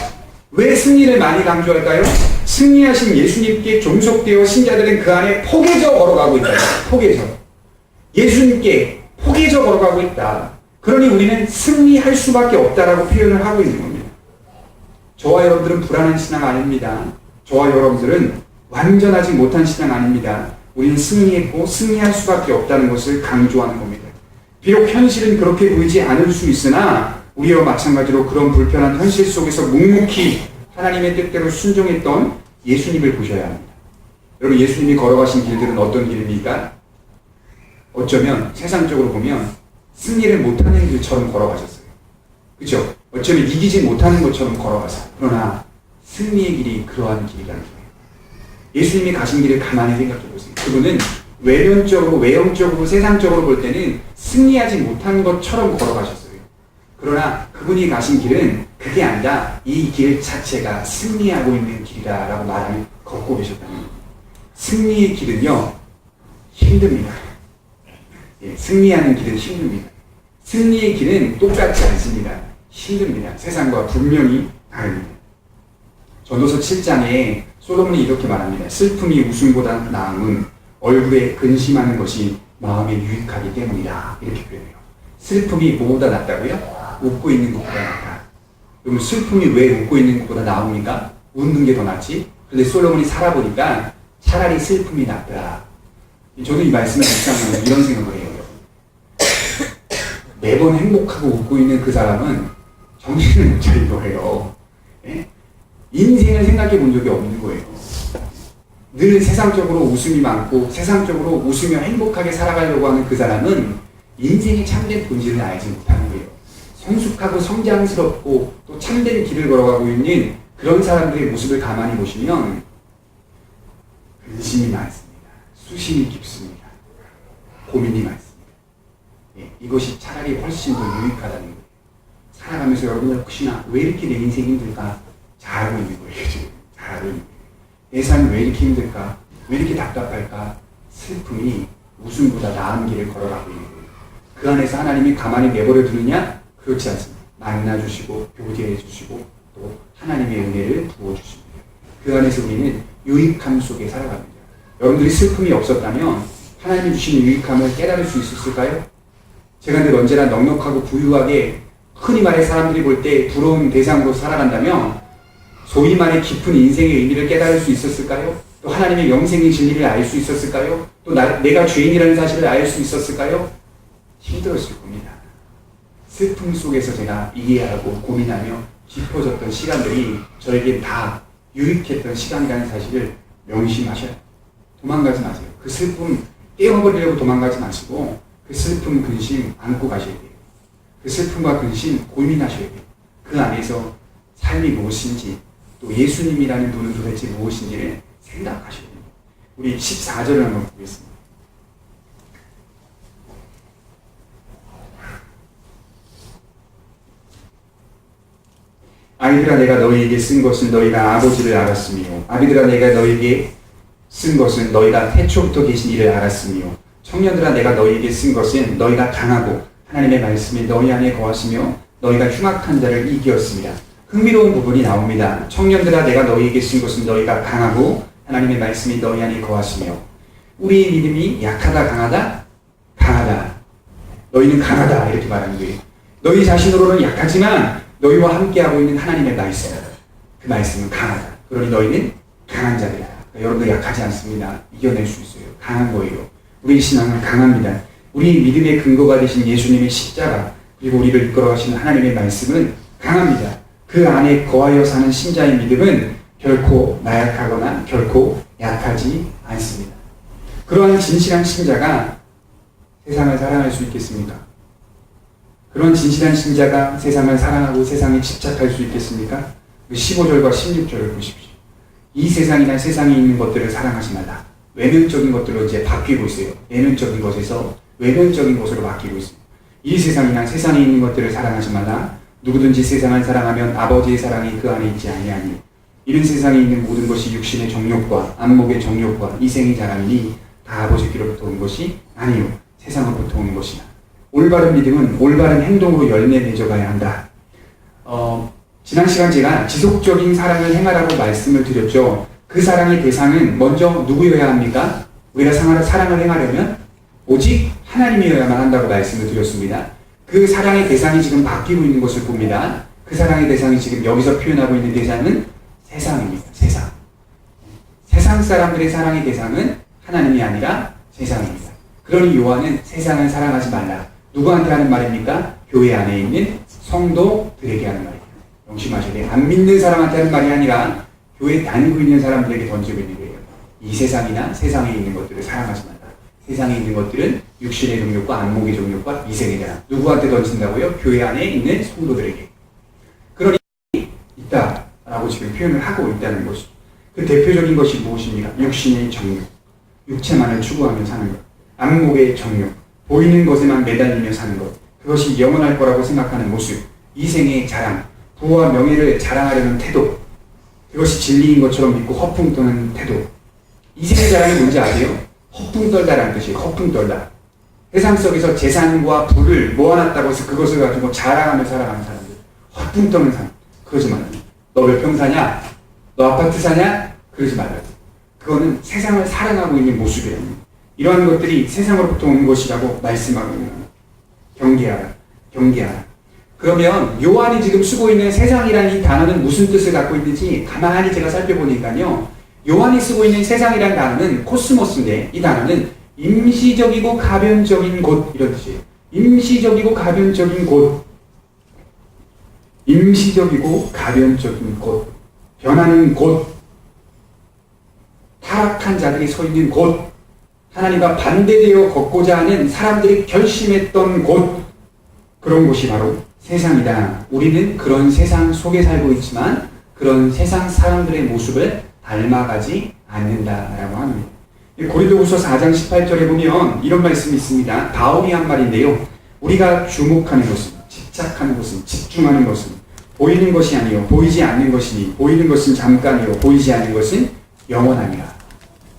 왜 승리를 많이 강조할까요? 승리하신 예수님께 종속되어 신자들은 그 안에 포개져 걸어가고 있다. 포개져. 예수님께 포개져 걸어가고 있다. 그러니 우리는 승리할 수밖에 없다라고 표현을 하고 있는 겁니다. 저와 여러분들은 불안한 신앙 아닙니다. 저와 여러분들은 완전하지 못한 신앙 아닙니다. 우리는 승리했고 승리할 수밖에 없다는 것을 강조하는 겁니다. 비록 현실은 그렇게 보이지 않을 수 있으나 우리와 마찬가지로 그런 불편한 현실 속에서 묵묵히 하나님의 뜻대로 순종했던 예수님을 보셔야 합니다. 여러분 예수님이 걸어가신 길들은 어떤 길입니까? 어쩌면 세상적으로 보면 승리를 못하는 길처럼 걸어가셨어요. 그렇죠? 어쩌면 이기지 못하는 것처럼 걸어가세요. 그러나 승리의 길이 그러한 길이라는 거예요. 예수님이 가신 길을 가만히 생각해 보세요. 그분은 외면적으로, 외형적으로, 세상적으로 볼 때는 승리하지 못한 것처럼 걸어가셨어요. 그러나 그분이 가신 길은 그게 아니라 이 길 자체가 승리하고 있는 길이다라고 말하며 걷고 계셨다는 거예요. 승리의 길은요, 힘듭니다. 예, 승리하는 길은 힘듭니다. 승리의 길은 똑같지 않습니다. 힘듭니다. 세상과 분명히 다릅니다. 전도서 7장에 솔로몬이 이렇게 말합니다. 슬픔이 웃음보다 나음은 얼굴에 근심하는 것이 마음에 유익하기 때문이다. 이렇게 표현해요. 슬픔이 뭐보다 낫다고요? 웃고 있는 것보다 낫다. 그럼 슬픔이 왜 웃고 있는 것보다 나옵니까? 웃는 게 더 낫지? 그런데 솔로몬이 살아보니까 차라리 슬픔이 낫더라. 저는 이 말씀을 묵상하면서 이런 생각을 해요. 매번 행복하고 웃고 있는 그 사람은 정신을 못 차린 거예요. 예? 인생을 생각해 본 적이 없는 거예요. 늘 세상적으로 웃음이 많고 세상적으로 웃으며 행복하게 살아가려고 하는 그 사람은 인생의 참된 본질을 알지 못하는 거예요. 성숙하고 성장스럽고 또 참된 길을 걸어가고 있는 그런 사람들의 모습을 가만히 보시면 근심이 많습니다. 수심이 깊습니다. 고민이 많습니다. 예, 이것이 차라리 훨씬 더 유익하다는 거예요. 살아가면서 여러분들 혹시나 왜 이렇게 내 인생이 힘들까? 잘하고 있는 거예요, 지금. 잘하고 있는 거예요. 내 삶이 왜 이렇게 힘들까? 왜 이렇게 답답할까? 슬픔이 웃음보다 나은 길을 걸어가고 있는 거예요. 그 안에서 하나님이 가만히 내버려 두느냐? 그렇지 않습니다. 만나주시고, 교제해주시고, 또 하나님의 은혜를 부어주십니다. 그 안에서 우리는 유익함 속에 살아갑니다. 여러분들이 슬픔이 없었다면 하나님이 주신 유익함을 깨달을 수 있었을까요? 제가 늘 언제나 넉넉하고 부유하게 흔히 말해 사람들이 볼 때 부러운 대상으로 살아간다면 소위 말해 깊은 인생의 의미를 깨달을 수 있었을까요? 또 하나님의 영생의 진리를 알 수 있었을까요? 또 내가 죄인이라는 사실을 알 수 있었을까요? 힘들었을 겁니다. 슬픔 속에서 제가 이해하고 고민하며 깊어졌던 시간들이 저에게 다 유익했던 시간이라는 사실을 명심하셔야 돼요. 도망가지 마세요. 그 슬픔 떼어버리려고 도망가지 마시고 그 슬픔 근심 안고 가셔야 돼요. 그 슬픔과 근심 고민하셔야 돼요. 그 안에서 삶이 무엇인지 또 예수님이라는 분은 도대체 무엇인지를 생각하셔야 돼요. 우리 14절을 한번 보겠습니다. 아이들아 내가 너희에게 쓴 것은 너희가 아버지를 알았으며 아비들아 내가 너희에게 쓴 것은 너희가 태초부터 계신 이를 알았으며 청년들아 내가 너희에게 쓴 것은 너희가 강하고 하나님의 말씀이 너희 안에 거하시며 너희가 흉악한 자를 이기었습니다. 흥미로운 부분이 나옵니다. 청년들아 내가 너희에게 쓴 것은 너희가 강하고 하나님의 말씀이 너희 안에 거하시며 우리의 믿음이 약하다 강하다? 강하다. 너희는 강하다 이렇게 말하는 거예요. 너희 자신으로는 약하지만 너희와 함께하고 있는 하나님의 말씀 그 말씀은 강하다. 그러니 너희는 강한 자들이다. 여러분도 약하지 않습니다. 이겨낼 수 있어요. 강한 거예요. 우리 신앙은 강합니다. 우리 믿음의 근거가 되신 예수님의 십자가 그리고 우리를 이끌어가시는 하나님의 말씀은 강합니다. 그 안에 거하여 사는 신자의 믿음은 결코 나약하거나 결코 약하지 않습니다. 그러한 진실한 신자가 세상을 사랑할 수 있겠습니까? 그런 진실한 신자가 세상을 사랑하고 세상에 집착할 수 있겠습니까? 15절과 16절을 보십시오. 이 세상이나 세상에 있는 것들을 사랑하지 말라. 외면적인 것들로 이제 바뀌고 있어요. 내면적인 것에서 외면적인 것으로 바뀌고 있어요. 이 세상이나 세상에 있는 것들을 사랑하지 말라. 누구든지 세상을 사랑하면 아버지의 사랑이 그 안에 있지 아니하니 이런 세상에 있는 모든 것이 육신의 정욕과 안목의 정욕과 이생의 자랑이니 다 아버지께로부터 온 것이 아니요 세상으로부터 온 것이다. 올바른 믿음은 올바른 행동으로 열매 맺어가야 한다. 지난 시간 제가 지속적인 사랑을 행하라고 말씀을 드렸죠. 그 사랑의 대상은 먼저 누구여야 합니까? 우리가 사랑을 행하려면 오직 하나님이어야만 한다고 말씀을 드렸습니다. 그 사랑의 대상이 지금 바뀌고 있는 것을 봅니다. 그 사랑의 대상이 지금 여기서 표현하고 있는 대상은 세상입니다. 세상. 세상 사람들의 사랑의 대상은 하나님이 아니라 세상입니다. 그러니 요한은 세상을 사랑하지 말라. 누구한테 하는 말입니까? 교회 안에 있는 성도들에게 하는 말입니다. 명심하셔야 돼요. 안 믿는 사람한테 하는 말이 아니라 교회에 다니고 있는 사람들에게 던지고 있는 거예요. 이 세상이나 세상에 있는 것들을 사랑하지 말라. 세상에 있는 것들은 육신의 정욕과 안목의 정욕과 이생의 자랑. 누구한테 던진다고요? 교회 안에 있는 성도들에게. 그러니 있다라고 지금 표현을 하고 있다는 것이죠. 그 대표적인 것이 무엇입니까? 육신의 정욕. 육체만을 추구하며 사는 것. 안목의 정욕. 보이는 것에만 매달리며 사는 것. 그것이 영원할 거라고 생각하는 모습. 이생의 자랑. 부와 명예를 자랑하려는 태도. 그것이 진리인 것처럼 믿고 허풍 떠는 태도. 이생의 자랑이 뭔지 아세요? 허풍 떨다라는 뜻이에요. 허풍 떨다. 세상 속에서 재산과 부를 모아놨다고 해서 그것을 가지고 자랑하며 살아가는 사람들. 허풍 떠는 사람. 그러지 말아요. 너 몇 평 사냐? 너 아파트 사냐? 그러지 말아요. 그거는 세상을 사랑하고 있는 모습이에요. 이러한 것들이 세상으로부터 오는 것이라고 말씀하고 있는 거예요. 경계하라. 경계하라. 그러면 요한이 지금 쓰고 있는 세상이라는 이 단어는 무슨 뜻을 갖고 있는지 가만히 제가 살펴보니까요. 요한이 쓰고 있는 세상이라는 단어는 코스모스인데 이 단어는 임시적이고 가변적인 곳 이런 뜻이에요. 임시적이고 가변적인 곳. 임시적이고 가변적인 곳. 변하는 곳. 타락한 자들이 서 있는 곳. 하나님과 반대되어 걷고자 하는 사람들이 결심했던 곳. 그런 곳이 바로 세상이다. 우리는 그런 세상 속에 살고 있지만 그런 세상 사람들의 모습을 닮아가지 않는다라고 합니다. 고린도후서 4장 18절에 보면 이런 말씀이 있습니다. 바울이 한 말인데요. 우리가 주목하는 것은 집착하는 것은, 집중하는 것은 보이는 것이 아니요 보이지 않는 것이니 보이는 것은 잠깐이요 보이지 않는 것은 영원합니다.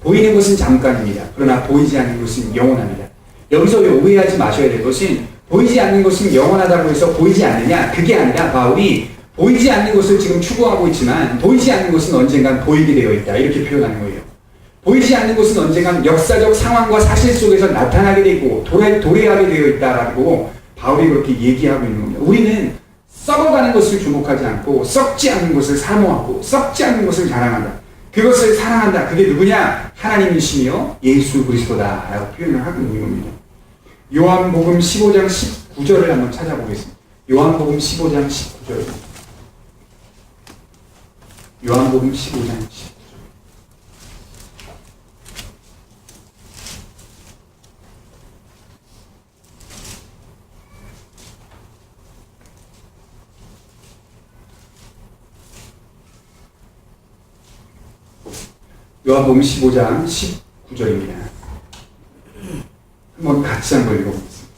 보이는 것은 잠깐입니다. 그러나 보이지 않는 것은 영원합니다. 여기서 오해하지 마셔야 될 것은 보이지 않는 것은 영원하다고 해서 보이지 않느냐, 그게 아니라 바울이 보이지 않는 것을 지금 추구하고 있지만 보이지 않는 것은 언젠간 보이게 되어 있다, 이렇게 표현하는 거예요. 보이지 않는 것은 언젠간 역사적 상황과 사실 속에서 나타나게 되고 도래하게 되어 있다라고 바울이 그렇게 얘기하고 있는 겁니다. 우리는 썩어가는 것을 주목하지 않고 썩지 않는 것을 사모하고 썩지 않는 것을 자랑한다. 그것을 사랑한다. 그게 누구냐? 하나님이시며 예수 그리스도다 라고 표현을 하고 있는 겁니다. 요한복음 15장 19절을 한번 찾아보겠습니다. 요한복음 15장 19절. 요한복음 15장 19절. 요한복음 15장 19절입니다. 한번 같이 한번 읽어보겠습니다.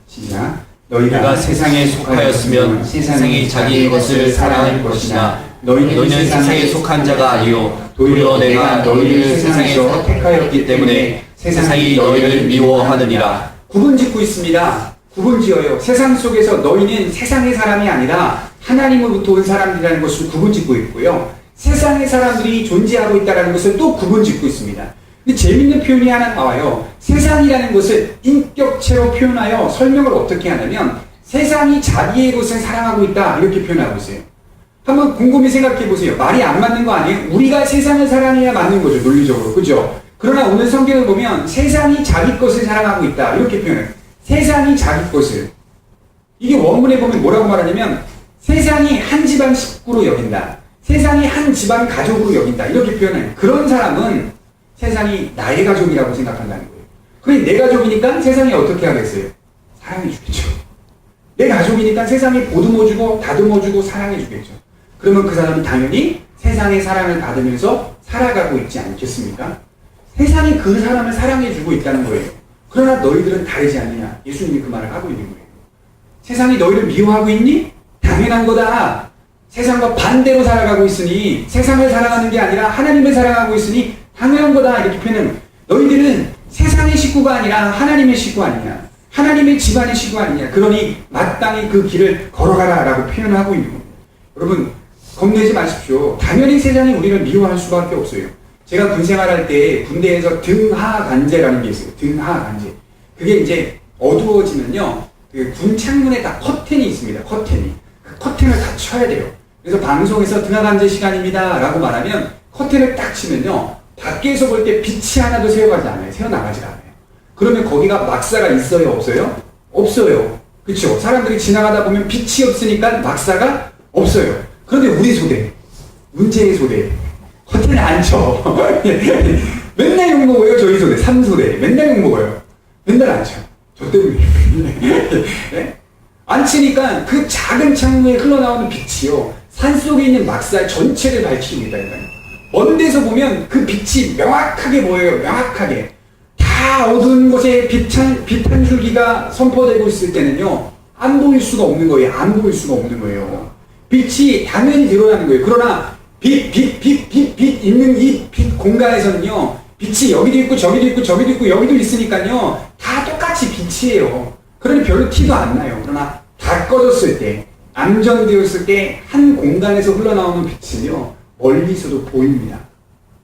시작. 너희가 세상에 속하였으면 세상이 자기 것을 사랑할 것이나 너희는 세상에 속한 자가 아니요 도리어 내가 너희를 세상에서 택하였기 때문에 세상이 너희를 미워하느니라. 구분 짓고 있습니다. 구분 지어요. 세상 속에서 너희는 세상의 사람이 아니라 하나님으로부터 온 사람이라는 것을 구분 짓고 있고요. 세상의 사람들이 존재하고 있다는 것을 또 구분 짓고 있습니다. 근데 재밌는 표현이 하나 나와요. 세상이라는 것을 인격체로 표현하여 설명을 어떻게 하냐면 세상이 자기의 것을 사랑하고 있다, 이렇게 표현하고 있어요. 한번 곰곰이 생각해 보세요. 말이 안 맞는 거 아니에요? 우리가 세상을 사랑해야 맞는 거죠, 논리적으로. 그죠? 그러나 오늘 성경을 보면 세상이 자기 것을 사랑하고 있다, 이렇게 표현해요. 세상이 자기 것을. 이게 원문에 보면 뭐라고 말하냐면 세상이 한 집안 식구로 여긴다, 세상이 한 집안 가족으로 여긴다, 이렇게 표현해요. 그런 사람은 세상이 나의 가족이라고 생각한다는 거예요. 그럼 내 가족이니까 세상이 어떻게 하겠어요? 사랑해 주겠죠. 내 가족이니까 세상이 보듬어주고 다듬어주고 사랑해 주겠죠. 그러면 그 사람이 당연히 세상의 사랑을 받으면서 살아가고 있지 않겠습니까? 세상이 그 사람을 사랑해 주고 있다는 거예요. 그러나 너희들은 다르지 않느냐? 예수님이 그 말을 하고 있는 거예요. 세상이 너희를 미워하고 있니? 당연한 거다. 세상과 반대로 살아가고 있으니, 세상을 사랑하는 게 아니라 하나님을 사랑하고 있으니 당연한 거다, 이렇게 표현은. 너희들은 세상의 식구가 아니라 하나님의 식구 아니냐, 하나님의 집안의 식구 아니냐, 그러니 마땅히 그 길을 걸어가라 라고 표현을 하고 있는 겁니다. 여러분, 겁내지 마십시오. 당연히 세상이 우리를 미워할 수밖에 없어요. 제가 군 생활할 때 군대에서 등하간제라는 게 있어요. 등하간제. 그게 이제 어두워지면요, 그 군 창문에 딱 커튼이 있습니다. 커튼이. 그 커튼을 다 쳐야 돼요. 그래서 방송에서 등하간제 시간입니다 라고 말하면 커튼을 딱 치면요, 밖에서 볼 때 빛이 하나도 새어가지 않아요. 새어나가지 않아요. 그러면 거기가 막사가 있어요? 없어요? 없어요. 그렇죠? 사람들이 지나가다 보면 빛이 없으니까 막사가 없어요. 그런데 우리 소대, 문재인 소대, 커튼을 안 쳐. 맨날 욕먹어요. 저희 소대, 3소대. 맨날 욕먹어요. 맨날 안 쳐. 저 때문에. 네? 안 치니까 그 작은 창문에 흘러나오는 빛이요, 산속에 있는 막사 전체를 밝힙니다. 먼 데서 보면 그 빛이 명확하게 보여요. 명확하게. 다 어두운 곳에 빛 한 줄기가 선포되고 있을 때는요, 안 보일 수가 없는 거예요. 안 보일 수가 없는 거예요. 빛이 당연히 드러나는 거예요. 그러나 빛 있는 이 빛 공간에서는요, 빛이 여기도 있고 저기도 있고 저기도 있고 여기도 있으니까요, 다 똑같이 빛이에요. 그러니 별로 티도 안 나요. 그러나 다 꺼졌을 때, 안전되었을 때 한 공간에서 흘러나오는 빛은요, 멀리서도 보입니다.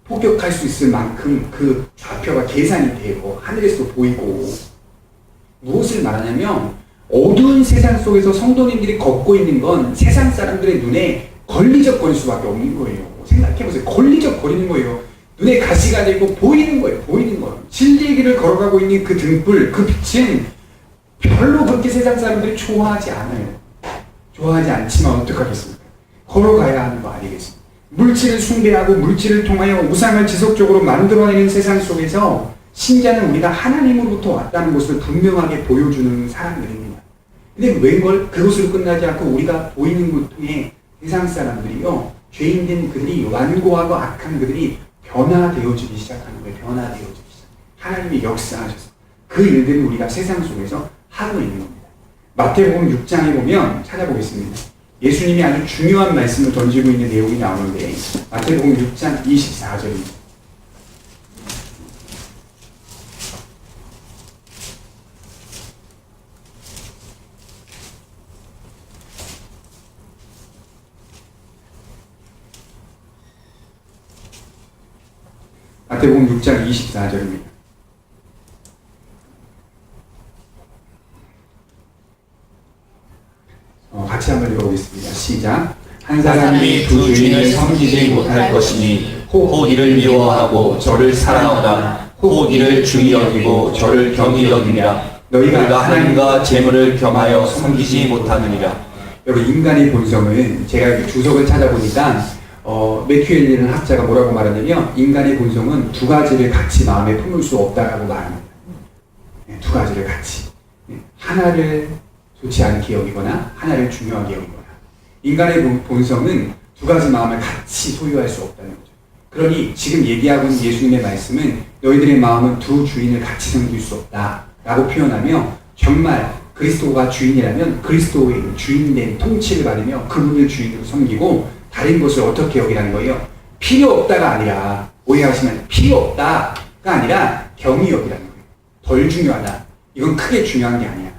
폭격할 수 있을 만큼 그 좌표가 계산이 되고 하늘에서도 보이고. 무엇을 말하냐면 어두운 세상 속에서 성도님들이 걷고 있는 건 세상 사람들의 눈에 걸리적거릴 수밖에 없는 거예요. 생각해보세요. 걸리적거리는 거예요. 눈에 가시가 되고 보이는 거예요. 보이는 거예요. 진리의 길을 걸어가고 있는 그 등불, 그 빛은 별로 그렇게 세상 사람들이 좋아하지 않아요. 좋아하지 않지만 어떡하겠습니까? 걸어가야 하는 거 아니겠습니까? 물질을 숭배하고 물질을 통하여 우상을 지속적으로 만들어내는 세상 속에서 신자는 우리가 하나님으로부터 왔다는 것을 분명하게 보여주는 사람들입니다. 근데 왜 그것으로 끝나지 않고 우리가 보이는 것 통해 세상 사람들이요, 죄인된 그들이, 완고하고 악한 그들이 변화되어지기 시작하는 거예요. 변화되어지기 시작. 하나님이 역사하셔서 그 일들을 우리가 세상 속에서 하고 있는 겁니다. 마태복음 6장에 보면 찾아보겠습니다. 예수님이 아주 중요한 말씀을 던지고 있는 내용이 나오는데 마태복음 6장 24절입니다. 마태복음 6장 24절입니다. 같이 한번 읽어보겠습니다. 시작. 한 사람이 두 주인을 섬기지 못할 것이니 혹 이를 미워하고 저를 사랑하거나 혹 이를 중히 여기고 저를 경히 여기니라. 너희가 하나님과 재물을 겸하여 섬기지 못하느니라. 여러분, 인간의 본성은 제가 이렇게 주석을 찾아보니까 매큐엘리라는 학자가 뭐라고 말하냐면 인간의 본성은 두 가지를 같이 마음에 품을 수 없다라고 말합니다. 두 가지를 같이. 하나를 좋지 않게 여기거나 하나를 중요하게 여기거나. 인간의 본성은 두 가지 마음을 같이 소유할 수 없다는 거죠. 그러니 지금 얘기하고 있는 예수님의 말씀은 너희들의 마음은 두 주인을 같이 섬길 수 없다 라고 표현하며 정말 그리스도가 주인이라면 그리스도의 주인된 통치를 받으며 그분을 주인으로 섬기고 다른 것을 어떻게 여기라는 거예요? 필요 없다가 아니라, 오해하시면 필요 없다가 아니라 경히 여기라는 거예요. 덜 중요하다. 이건 크게 중요한 게 아니야.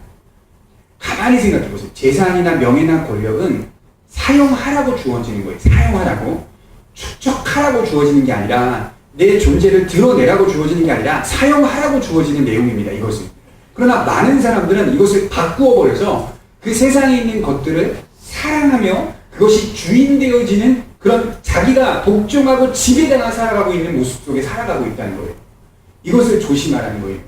가만히 생각해 보세요. 재산이나 명예나 권력은 사용하라고 주어지는 거예요. 사용하라고. 축적하라고 주어지는 게 아니라 내 존재를 드러내라고 주어지는 게 아니라 사용하라고 주어지는 내용입니다. 이것은. 그러나 많은 사람들은 이것을 바꾸어 버려서 그 세상에 있는 것들을 사랑하며 그것이 주인 되어지는 그런 자기가 복종하고 지배당하 살아가고 있는 모습 속에 살아가고 있다는 거예요. 이것을 조심하라는 거예요.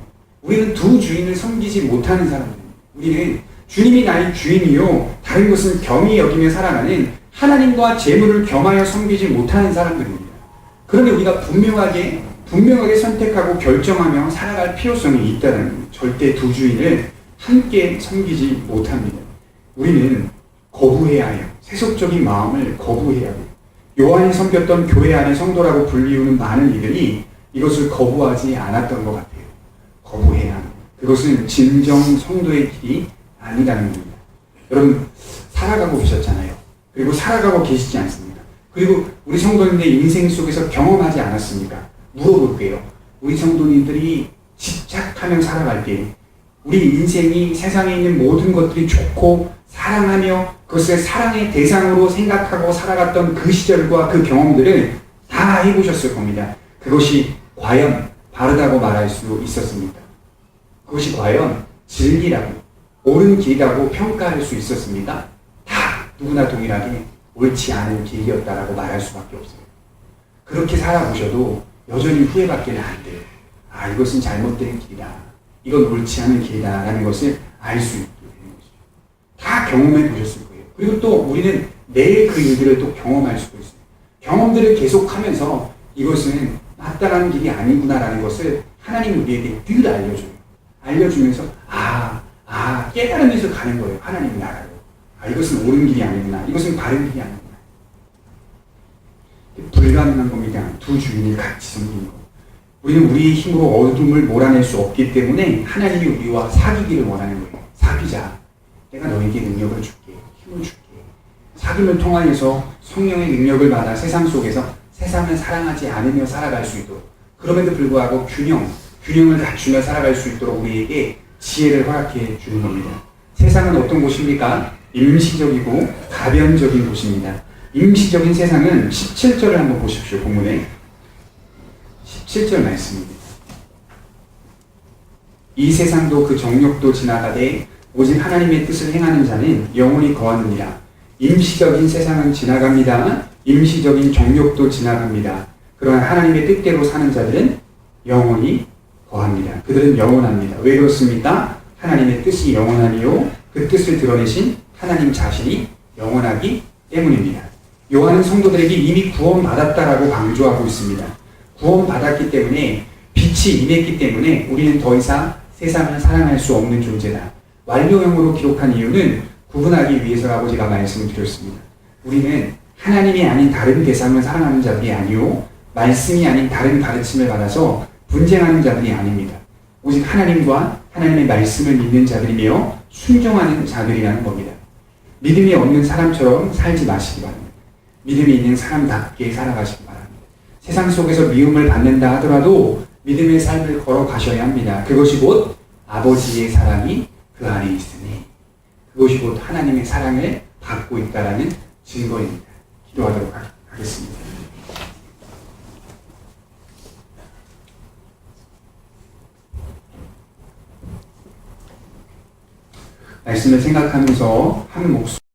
우리는 두 주인을 섬기지 못하는 사람들입니다. 우리는 주님이 나의 주인이요 다른 것은 겸히 여기며 살아가는 하나님과 재물을 겸하여 섬기지 못하는 사람들입니다. 그런데 우리가 분명하게 선택하고 결정하며 살아갈 필요성이 있다는 거예요. 절대 두 주인을 함께 섬기지 못합니다. 우리는 거부해야 해요. 세속적인 마음을 거부해야 해요. 요한이 섬겼던 교회 안의 성도라고 불리우는 많은 이들이 이것을 거부하지 않았던 것 같아요. 거부해야 합니다. 그것은 진정 성도의 길이 아니라는 겁니다. 여러분, 살아가고 계셨잖아요. 그리고 살아가고 계시지 않습니까? 그리고 우리 성도님들 인생 속에서 경험하지 않았습니까? 물어볼게요. 우리 성도님들이 집착하며 살아갈 때 우리 인생이 세상에 있는 모든 것들이 좋고 사랑하며 그것을 사랑의 대상으로 생각하고 살아갔던 그 시절과 그 경험들을 다 해보셨을 겁니다. 그것이 과연 바르다고 말할 수 있었습니까? 그것이 과연 진리라고 옳은 길이라고 평가할 수 있었습니까? 다 누구나 동일하게 옳지 않은 길이었다라고 말할 수밖에 없어요. 그렇게 살아보셔도 여전히 후회받기는 안 돼요. 아, 이것은 잘못된 길이다. 이건 옳지 않은 길이다라는 것을 알 수 있게 되는 것이죠. 다 경험해 보셨을 거예요. 그리고 또 우리는 매일 그 일들을 또 경험할 수도 있어요. 경험들을 계속하면서 이것은 마땅한 길이 아니구나라는 것을 하나님 우리에게 늘 알려줘요. 알려주면서 깨달으면서 가는 거예요. 하나님 나라로. 이것은 옳은 길이 아니구나. 이것은 바른 길이 아니구나. 불가능한 겁니다. 두 주인을 같이 섬기는 것. 우리는 우리의 힘으로 어둠을 몰아낼 수 없기 때문에 하나님이 우리와 사귀기를 원하는 거예요. 사귀자. 내가 너에게 능력을 줄게. 힘을 줄게. 사귐을 통하여서 성령의 능력을 받아 세상 속에서 세상을 사랑하지 않으며 살아갈 수 있도록, 그럼에도 불구하고 균형을 갖추며 살아갈 수 있도록 우리에게 지혜를 허락해 주는 겁니다. 세상은 어떤 곳입니까? 임시적이고 가변적인 곳입니다. 임시적인 세상은 17절을 한번 보십시오. 본문에 17절 말씀입니다. 이 세상도 그 정욕도 지나가되 오직 하나님의 뜻을 행하는 자는 영원히 거하느니라. 임시적인 세상은 지나갑니다. 임시적인 정욕도 지나갑니다. 그러나 하나님의 뜻대로 사는 자들은 영원히 거합니다. 그들은 영원합니다. 왜 그렇습니까? 하나님의 뜻이 영원하니요 그 뜻을 드러내신 하나님 자신이 영원하기 때문입니다. 요한은 성도들에게 이미 구원받았다라고 강조하고 있습니다. 구원받았기 때문에 빛이 임했기 때문에 우리는 더 이상 세상을 사랑할 수 없는 존재다. 완료형으로 기록한 이유는 구분하기 위해서라고 제가 말씀을 드렸습니다. 우리는 하나님이 아닌 다른 대상을 사랑하는 자들이 아니요 말씀이 아닌 다른 가르침을 받아서 분쟁하는 자들이 아닙니다. 오직 하나님과 하나님의 말씀을 믿는 자들이며 순종하는 자들이라는 겁니다. 믿음이 없는 사람처럼 살지 마시기 바랍니다. 믿음이 있는 사람답게 살아가시기 바랍니다. 세상 속에서 미움을 받는다 하더라도 믿음의 삶을 걸어가셔야 합니다. 그것이 곧 아버지의 사랑이 그 안에 있으니, 그것이 곧 하나님의 사랑을 받고 있다라는 증거입니다. 기도하도록 하겠습니다. 말씀을 생각하면서 한 목소리